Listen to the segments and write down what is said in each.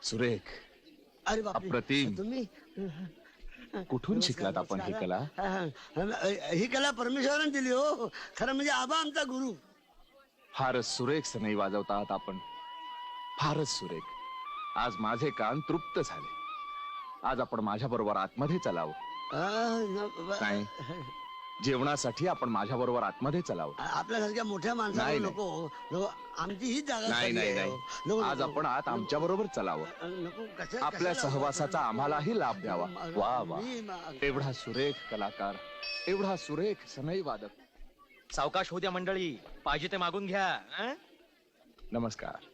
सुरेख, अरे बापरे, अप्रतिम. तुम्ही कुठून शिकलात आपण ही कला? ही कला परमेश्वराने दिली हो. खरं म्हणजे आबा आमचा गुरु. फारच सुरेख सनई वाजवतात आपण, फारच सुरेख. आज माझे कान तृप्त झाले. आज आपण माझ्या बरोबर आतमध्ये चलावं. नाही, जेवणासाठी आपण माझ्या बरोबर आतमध्ये चलावं. आपल्यासारख्या मोठ्या माणसाला नाही, नको. आमची ही जागा नाही नाही खाली आहे, नाही, नको, आज नको. आपण आत आमच्या बरोबर चलावं. नको, आपल्या सहवासाचा आम्हालाही लाभ द्यावा. वा वा, एवढा सुरेख कलाकार, एवढा सुरेख सनई वादक. सावकाश होऊ द्या मंडळी, पाहिजे ते मागून घ्या. हं? नमस्कार,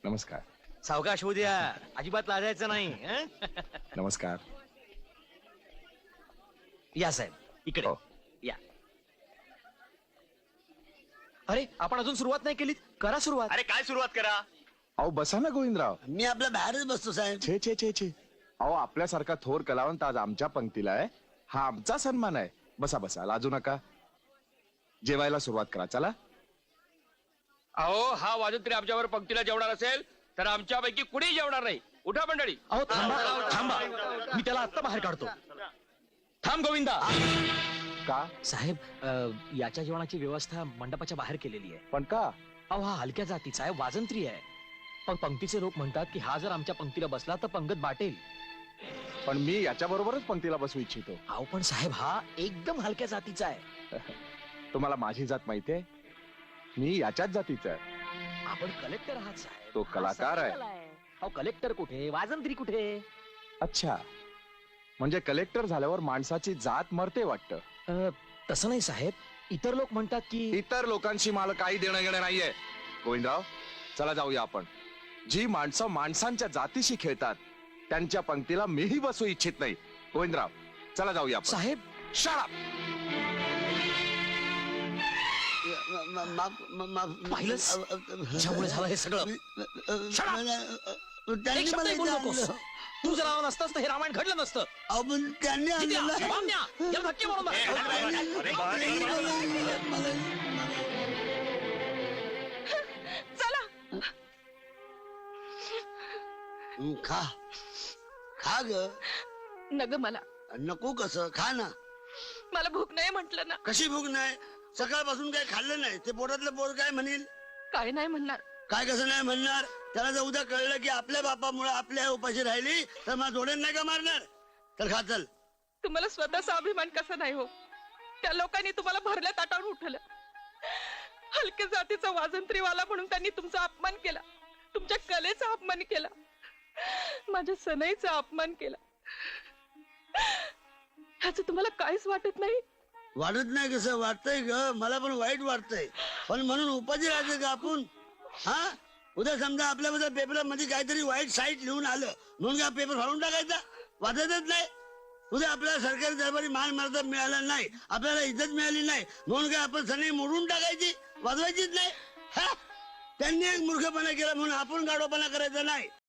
नमस्कार, सावकाश होऊ द्या, अजिबात लाजायचं नाही. हं? नमस्कार. या साहेब इकडे हो. या. अरे आपण अजून सुरुवात नाही केली, करा सुरुवात. अरे काय सुरुवात करा. अहो बसा ना गोविंदराव. मी आपल्या बाहेरच बसतो साहेब. छे छे छे छे. अहो आपल्यासारखा थोर कलावंत आज आमच्या पंक्तीला आहे, हा आमचा सन्मान आहे. बसा बसा, लाजू नका. जेवायला सुरुवात करा, चला. अहो हा वाजत तरी आमच्यावर पंक्तीला जेवणार असेल तर आमच्यापैकी कुणीही जेवणार नाही. उठा मंडळी. अहो थांबा थांबा, मी त्याला आत्ता बाहेर काढतो. थांब गोविंदा. का? साहेब, याच्या जेवणाची व्यवस्था मंडपाच्या बाहेर केलेली आहे. पण का? अहो हा हलक्या जातीचा आहे, वाजंत्री आहे. पण पंक्तीचे लोक म्हणतात की हा जर आमच्या पंक्तीला बसला तर पंगत बाटेल. पण मी याच्या बरोबरच पंक्तीला बसू इच्छितो. अहो पण साहेब हा एकदम हलक्या जातीचा आहे. तुम्हाला माझी जात माहितीये, मी याच्याच जातीचा आहे. आपण कलेक्टर आहात साहेब. तो कलाकार आहे. अहो कलेक्टर कुठे, वाजंत्री कुठे? अच्छा, म्हणजे कलेक्टर झाल्यावर माणसाची जात मरते वाटतं. तसं नाही साहेब, इतर लोक म्हणतात की इतर लोकांशी मला काही देणं घेणं नाहीये. गोविंदराव, चला जाऊया आपण. जी माणसं माणसांच्या जातीशी खेळतात त्यांच्या पंक्तीला मीही बसू इच्छित नाही. गोविंदराव, चला जाऊया आपण. साहेब Shut up! पाहिलंस? ज्यामुळे झालं हे सगळं. Shut up! एक शब्दही बोलू नकोस. तू जर आला नसतास तर हे रामायण घडलं नसतं. त्यांनी किती आणलेलं- बामण्या, याला धक्के मारून मार. खा खा ग. नग मला नको कसं, खा ना. मला भूक नाही म्हटलं ना. कशी भूक नाही? सकाळपासून काही खाल्लं नाही. ते पोटातलं पोर काय म्हणेल? काय नाही म्हणणार. काय कसं नाही म्हणणार? त्याला जर उद्या कळलं की आपल्या बापामुळे आपल्या उपाशी राहिली तर मला जोडेन नाही का मारणार? तर खा, चल. तुम्हाला स्वतःचा अभिमान कसा नाही हो? त्या लोकांनी तुम्हाला भरल्या ताटावर उठवलं. हलक्या जातीचा वाजंत्रीवाला म्हणून त्यांनी तुमचा अपमान केला, तुमच्या कलेचा अपमान केला, माझ्या सनईचा अपमान केला. ह्याच तुम्हाला काहीच वाटत नाही? वाटत नाही कसं? वाटतंय ग, मला पण वाईट वाटतंय. पण म्हणून उपाशी राहायचं का आपण? हा, उद्या समजा आपल्याबद्दल पेपरामध्ये काहीतरी वाईट साईट लिहून आलं म्हणून का पेपर फाडून टाकायचा? वाचतच नाही. उद्या आपल्याला सरकारी दरबारी मान मर्तबा मिळाला नाही, आपल्याला इज्जत मिळाली नाही म्हणून काय आपण सनई मोडून टाकायची, वाजवायचीच नाही? त्यांनी एक मूर्खपणा केला म्हणून आपण गाढवपणा करायचा नाही.